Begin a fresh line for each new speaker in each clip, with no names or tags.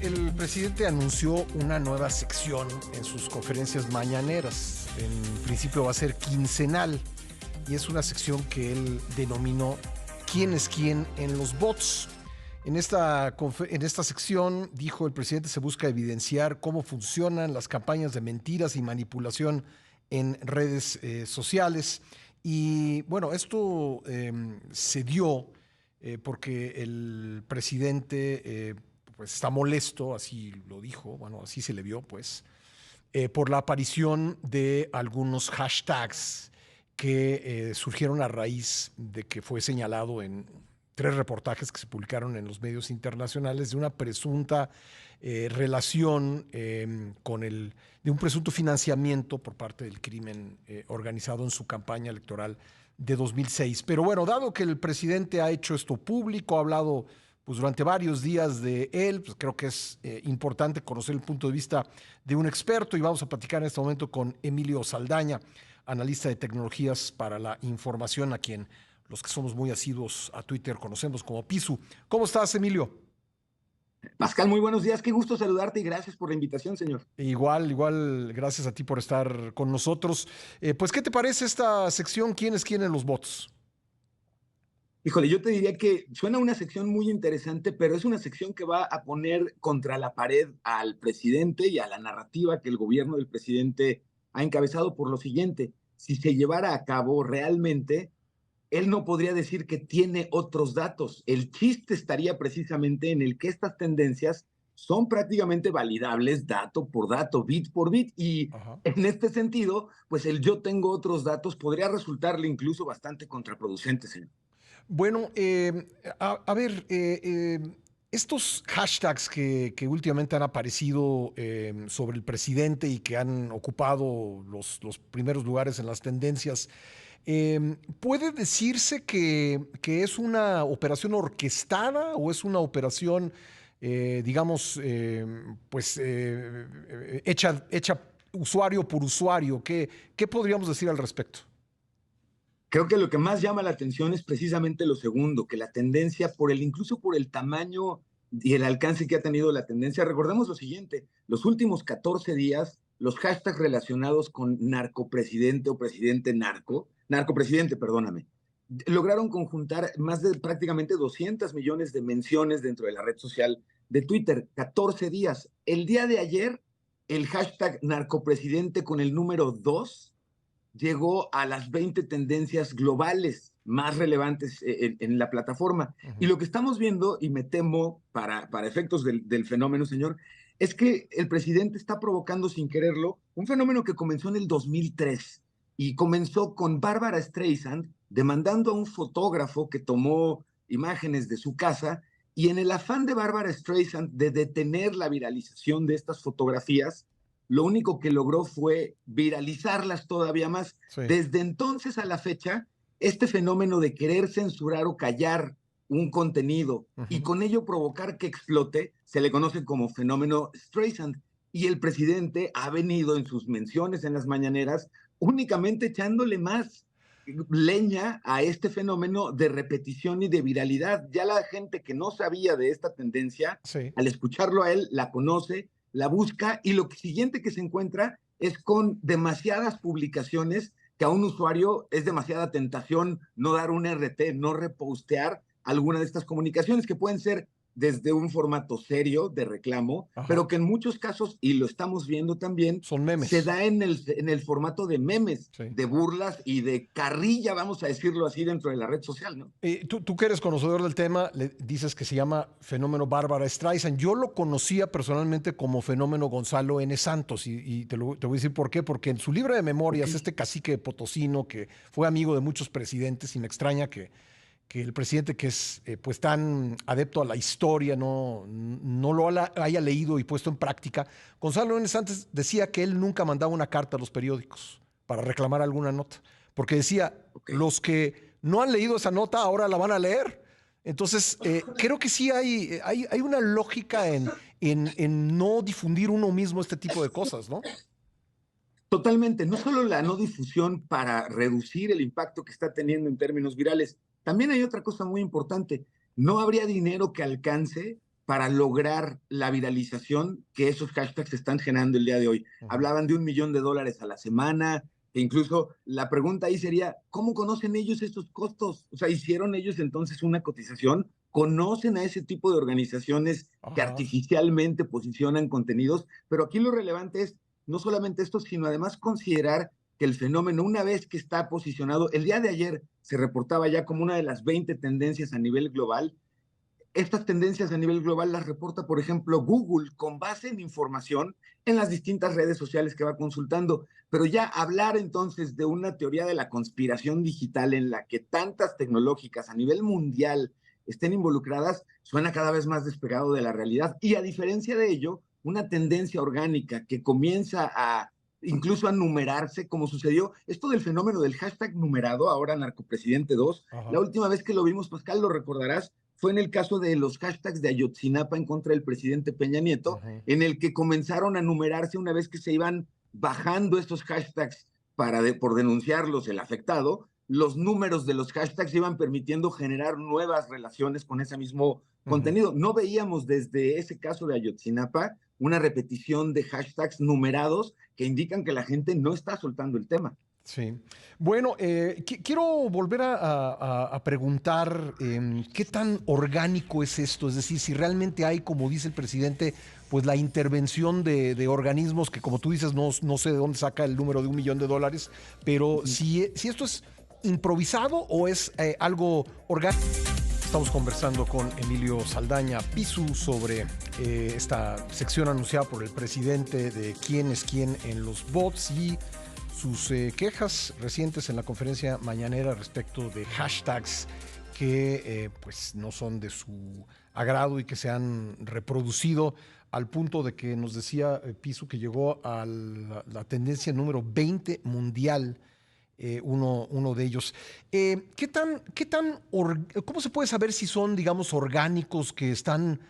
el presidente anunció una nueva sección en sus conferencias mañaneras. En principio va a ser quincenal y es una sección que él denominó ¿Quién es quién en los bots? En esta sección, dijo el presidente, se busca evidenciar cómo funcionan las campañas de mentiras y manipulación en redes sociales. Y bueno, esto se dio porque el presidente pues está molesto, así lo dijo, bueno, así se le vio, pues, por la aparición de algunos hashtags que surgieron a raíz de que fue señalado en 3 reportajes que se publicaron en los medios internacionales de una presunta relación de un presunto financiamiento por parte del crimen organizado en su campaña electoral de 2006. Pero bueno, dado que el presidente ha hecho esto público, ha hablado pues durante varios días de él, pues creo que es importante conocer el punto de vista de un experto y vamos a platicar en este momento con Emilio Saldaña, analista de tecnologías para la información, a quien los que somos muy asiduos a Twitter conocemos como Pisu. ¿Cómo estás, Emilio?
Pascal, muy buenos días, qué gusto saludarte y gracias por la invitación, señor.
Igual, gracias a ti por estar con nosotros. Pues, ¿qué te parece esta sección ¿Quién es quién en los bots?
Híjole, yo te diría que suena una sección muy interesante, pero es una sección que va a poner contra la pared al presidente y a la narrativa que el gobierno del presidente ha encabezado por lo siguiente: si se llevara a cabo realmente, él no podría decir que tiene otros datos. El chiste estaría precisamente en el que estas tendencias son prácticamente validables dato por dato, bit por bit, y
Ajá.
en este sentido, pues el yo tengo otros datos podría resultarle incluso bastante contraproducente, señor.
Bueno, a ver, estos hashtags que últimamente han aparecido sobre el presidente y que han ocupado los primeros lugares en las tendencias, ¿puede decirse que es una operación orquestada o es una operación, digamos, pues hecha usuario por usuario? ¿Qué podríamos decir al respecto?
Creo que lo que más llama la atención es precisamente lo segundo, que la tendencia, incluso por el tamaño y el alcance que ha tenido la tendencia, recordemos lo siguiente: los últimos 14 días, los hashtags relacionados con narcopresidente o presidente narcopresidente, perdóname, lograron conjuntar más de prácticamente 200 millones de menciones dentro de la red social de Twitter. 14 días. El día de ayer, el hashtag narcopresidente con el número 2 llegó a las 20 tendencias globales más relevantes en la plataforma. Y
Ujú.
lo que estamos viendo, y me temo para efectos del fenómeno, señor, es que el presidente está provocando sin quererlo un fenómeno que comenzó en el 2003 y comenzó con Bárbara Streisand demandando a un fotógrafo que tomó imágenes de su casa, y en el afán de Bárbara Streisand de detener la viralización de estas fotografías, lo único que logró fue viralizarlas todavía más.
Sí.
Desde entonces a la fecha, este fenómeno de querer censurar o callar un contenido y
Ujú.
con ello provocar que explote, se le conoce como fenómeno Streisand. Y el presidente ha venido en sus menciones en las mañaneras únicamente echándole más leña a este fenómeno de repetición y de viralidad. Ya la gente que no sabía de esta tendencia,
Sí.
al escucharlo a él, la conoce, la busca, y lo siguiente que se encuentra es con demasiadas publicaciones que a un usuario es demasiada tentación no dar un RT, no repostear alguna de estas comunicaciones que pueden ser desde un formato serio de reclamo,
Ajá.
pero que en muchos casos, y lo estamos viendo también,
Son
se
memes.
da en el formato de memes,
Sí.
de burlas y de carrilla, vamos a decirlo así, dentro de la red social, ¿no?
Tú que eres conocedor del tema, le dices que se llama fenómeno Bárbara Streisand. Yo lo conocía personalmente como fenómeno Gonzalo N. Santos y te voy a decir por qué. Porque en su libro de
Ok.
memorias, este cacique potosino que fue amigo de muchos presidentes, y me extraña que el presidente que es pues tan adepto a la historia no lo haya leído y puesto en práctica. Gonzalo N. Santos decía que él nunca mandaba una carta a los periódicos para reclamar alguna nota, porque decía,
Ok.
los que no han leído esa nota ahora la van a leer. Entonces, creo que sí hay una lógica en no difundir uno mismo este tipo de cosas, ¿no?
Totalmente, no solo la no difusión para reducir el impacto que está teniendo en términos virales, también hay otra cosa muy importante: no habría dinero que alcance para lograr la viralización que esos hashtags están generando el día de hoy. Hablaban de $1 millón a la semana, e incluso la pregunta ahí sería, ¿cómo conocen ellos estos costos? O sea, ¿hicieron ellos entonces una cotización? ¿Conocen a ese tipo de organizaciones que
Ajá.
artificialmente posicionan contenidos? Pero aquí lo relevante es no solamente esto, sino además considerar que el fenómeno, una vez que está posicionado, el día de ayer se reportaba ya como una de las 20 tendencias a nivel global. Estas tendencias a nivel global las reporta, por ejemplo, Google con base en información en las distintas redes sociales que va consultando. Pero ya hablar entonces de una teoría de la conspiración digital en la que tantas tecnológicas a nivel mundial estén involucradas suena cada vez más despegado de la realidad. Y a diferencia de ello, una tendencia orgánica que comienza a incluso a numerarse, como sucedió esto del fenómeno del hashtag numerado, ahora Narcopresidente 2. La
Ajá.
última vez que lo vimos, Pascal, lo recordarás, fue en el caso de los hashtags de Ayotzinapa en contra del presidente Peña Nieto,
Ujú.
en el que comenzaron a numerarse una vez que se iban bajando estos hashtags por denunciarlos el afectado, los números de los hashtags iban permitiendo generar nuevas relaciones con ese mismo
Ujú.
contenido. No veíamos desde ese caso de Ayotzinapa una repetición de hashtags numerados que indican que la gente no está soltando el tema.
Sí. Bueno, quiero volver a preguntar qué tan orgánico es esto, es decir, si realmente hay, como dice el presidente, pues la intervención de organismos que, como tú dices, no sé de dónde saca el número de $1 millón, pero si esto es improvisado o es algo orgánico. Estamos conversando con Emilio Saldaña Pisu sobre esta sección anunciada por el presidente de quién es quién en los bots y sus quejas recientes en la conferencia mañanera respecto de hashtags que pues no son de su agrado y que se han reproducido al punto de que nos decía Pisu que llegó a la tendencia número 20 mundial, uno de ellos. ¿Cómo se puede saber si son, digamos, orgánicos que están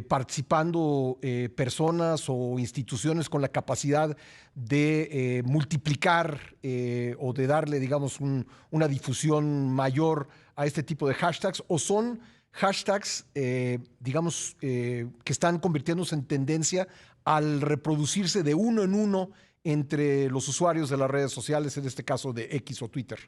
participando personas o instituciones con la capacidad de multiplicar o de darle, digamos, una difusión mayor a este tipo de hashtags? ¿O son hashtags, digamos, que están convirtiéndose en tendencia al reproducirse de uno en uno entre los usuarios de las redes sociales, en este caso de X o Twitter?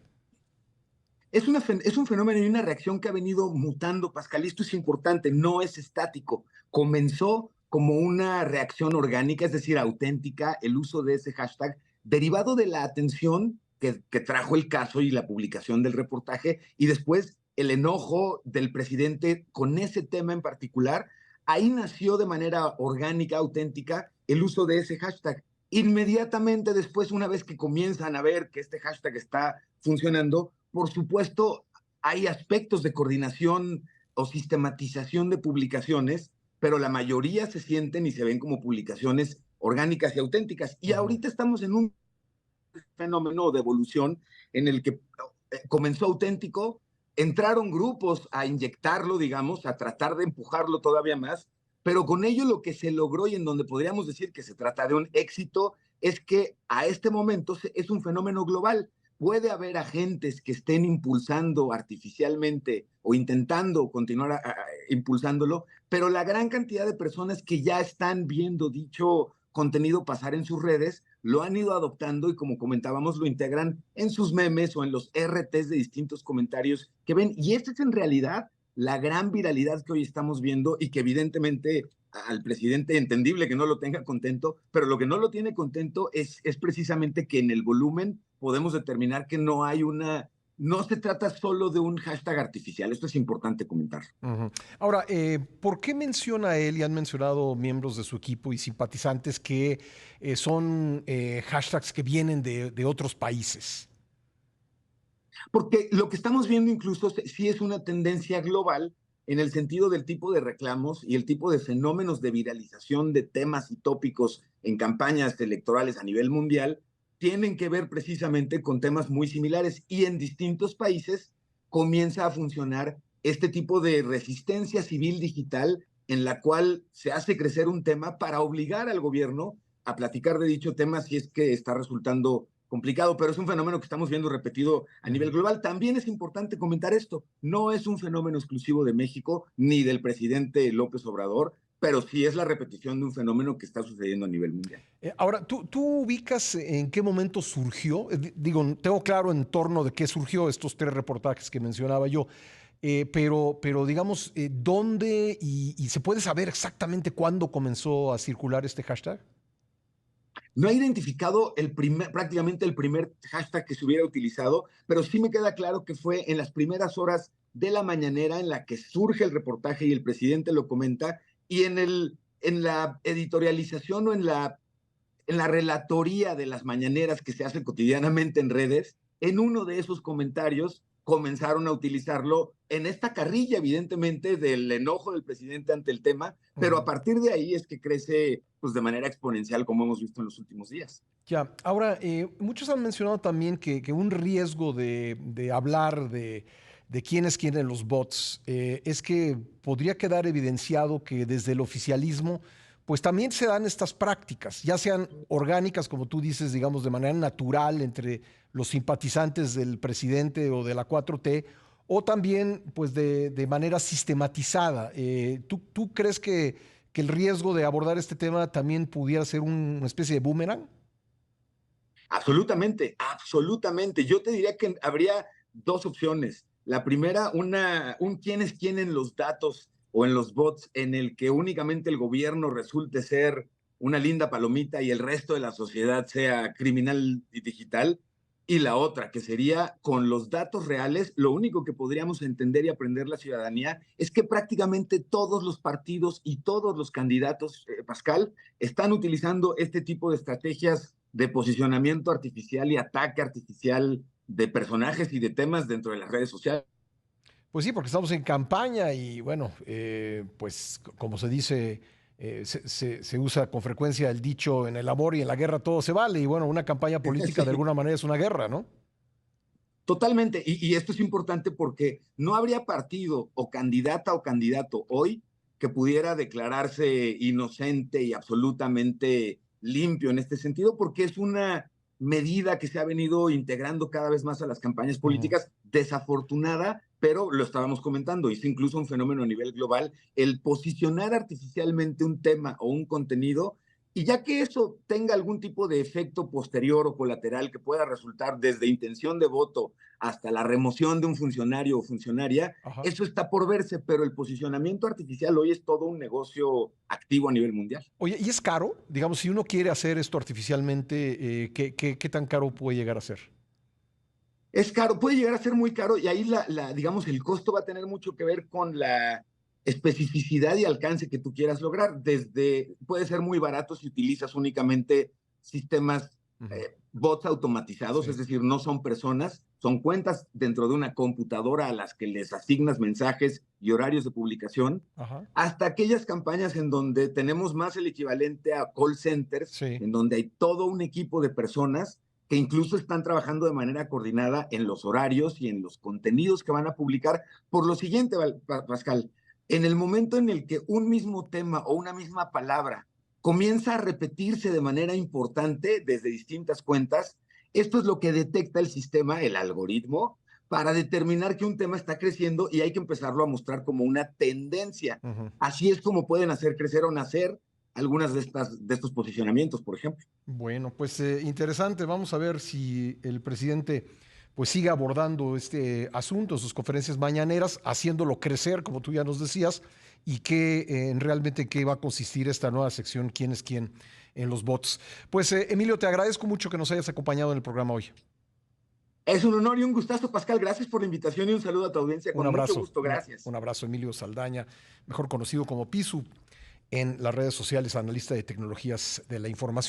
Es un fenómeno y una reacción que ha venido mutando, Pascal, y esto es importante, no es estático. Comenzó como una reacción orgánica, es decir, auténtica, el uso de ese hashtag, derivado de la atención que trajo el caso y la publicación del reportaje, y después el enojo del presidente con ese tema en particular. Ahí nació de manera orgánica, auténtica, el uso de ese hashtag. Inmediatamente después, una vez que comienzan a ver que este hashtag está funcionando, por supuesto, hay aspectos de coordinación o sistematización de publicaciones, pero la mayoría se sienten y se ven como publicaciones orgánicas y auténticas. Y
Ujú.
ahorita estamos en un fenómeno de evolución en el que comenzó auténtico, entraron grupos a inyectarlo, digamos, a tratar de empujarlo todavía más, pero con ello lo que se logró y en donde podríamos decir que se trata de un éxito es que a este momento es un fenómeno global. Puede haber agentes que estén impulsando artificialmente o intentando continuar impulsándolo, pero la gran cantidad de personas que ya están viendo dicho contenido pasar en sus redes lo han ido adoptando y, como comentábamos, lo integran en sus memes o en los RTs de distintos comentarios que ven. Y esta es en realidad la gran viralidad que hoy estamos viendo y que evidentemente al presidente entendible que no lo tenga contento, pero lo que no lo tiene contento es precisamente que en el volumen podemos determinar que no hay no se trata solo de un hashtag artificial. Esto es importante comentar.
Ujú. Ahora, ¿por qué menciona él y han mencionado miembros de su equipo y simpatizantes que son hashtags que vienen de otros países?
Porque lo que estamos viendo incluso sí es una tendencia global en el sentido del tipo de reclamos y el tipo de fenómenos de viralización de temas y tópicos en campañas electorales a nivel mundial tienen que ver precisamente con temas muy similares y en distintos países comienza a funcionar este tipo de resistencia civil digital en la cual se hace crecer un tema para obligar al gobierno a platicar de dicho tema si es que está resultando complicado, pero es un fenómeno que estamos viendo repetido a nivel
Ujú.
global. También es importante comentar esto, no es un fenómeno exclusivo de México ni del presidente López Obrador, pero sí es la repetición de un fenómeno que está sucediendo a nivel mundial.
Ahora, ¿tú ubicas en qué momento surgió? Digo, tengo claro en torno de qué surgió estos 3 reportajes que mencionaba yo, pero digamos, ¿dónde y se puede saber exactamente cuándo comenzó a circular este hashtag?
No he identificado prácticamente el primer hashtag que se hubiera utilizado, pero sí me queda claro que fue en las primeras horas de la mañanera en la que surge el reportaje y el presidente lo comenta, y en la editorialización o en la relatoría de las mañaneras que se hace cotidianamente en redes, en uno de esos comentarios comenzaron a utilizarlo en esta carrilla, evidentemente, del enojo del presidente ante el tema, pero a partir de ahí es que crece pues, de manera exponencial, como hemos visto en los últimos días.
Ya, ahora, muchos han mencionado también que un riesgo de hablar de quiénes quieren los bots es que podría quedar evidenciado que desde el oficialismo, pues también se dan estas prácticas, ya sean orgánicas, como tú dices, digamos, de manera natural entre los simpatizantes del presidente o de la 4T, o también, pues, de manera sistematizada. ¿Tú crees que el riesgo de abordar este tema también pudiera ser una especie de boomerang?
Absolutamente, absolutamente. Yo te diría que habría dos opciones. La primera, un quién es quién en los datos o en los bots, en el que únicamente el gobierno resulte ser una linda palomita y el resto de la sociedad sea criminal y digital. Y la otra, que sería con los datos reales, lo único que podríamos entender y aprender la ciudadanía es que prácticamente todos los partidos y todos los candidatos, Pascal, están utilizando este tipo de estrategias de posicionamiento artificial y ataque artificial de personajes y de temas dentro de las redes sociales.
Pues sí, porque estamos en campaña y bueno, pues como se dice, se usa con frecuencia el dicho en el amor y en la guerra todo se vale. Y bueno, una campaña política de
Sí,
alguna manera es una guerra, ¿no?
totalmente. Y esto es importante porque no habría partido o candidata o candidato hoy que pudiera declararse inocente y absolutamente limpio en este sentido, porque es una medida que se ha venido integrando cada vez más a las campañas
Ujú.
políticas, desafortunada, pero lo estábamos comentando, es incluso un fenómeno a nivel global, el posicionar artificialmente un tema o un contenido, y ya que eso tenga algún tipo de efecto posterior o colateral que pueda resultar desde intención de voto hasta la remoción de un funcionario o funcionaria,
Ajá.
eso está por verse, pero el posicionamiento artificial hoy es todo un negocio activo a nivel mundial.
Oye, ¿y es caro? Digamos, si uno quiere hacer esto artificialmente, ¿qué tan caro puede llegar a ser?
Es caro, puede llegar a ser muy caro y ahí digamos, el costo va a tener mucho que ver con la especificidad y alcance que tú quieras lograr. Puede ser muy barato si utilizas únicamente sistemas,
Ujú.
bots automatizados, es
Sí.
decir, no son personas, son cuentas dentro de una computadora a las que les asignas mensajes y horarios de publicación,
Ajá.
hasta aquellas campañas en donde tenemos más el equivalente a call centers,
Sí.
en donde hay todo un equipo de personas que incluso están trabajando de manera coordinada en los horarios y en los contenidos que van a publicar. Por lo siguiente, Pascal, en el momento en el que un mismo tema o una misma palabra comienza a repetirse de manera importante desde distintas cuentas, esto es lo que detecta el sistema, el algoritmo, para determinar que un tema está creciendo y hay que empezarlo a mostrar como una tendencia.
Ujú.
Así es como pueden hacer crecer o nacer algunas de estos posicionamientos, por ejemplo.
Bueno, pues interesante. Vamos a ver si el presidente pues sigue abordando este asunto en sus conferencias mañaneras, haciéndolo crecer, como tú ya nos decías, y qué realmente qué va a consistir esta nueva sección, quién es quién en los bots. Pues Emilio, te agradezco mucho que nos hayas acompañado en el programa hoy.
Es un honor y un gustazo, Pascal. Gracias por la invitación y un saludo a tu audiencia.
Un
Con mucho
abrazo,
gusto, gracias.
un abrazo, Emilio Saldaña, mejor conocido como Pisu en las redes sociales, analista de tecnologías de la información.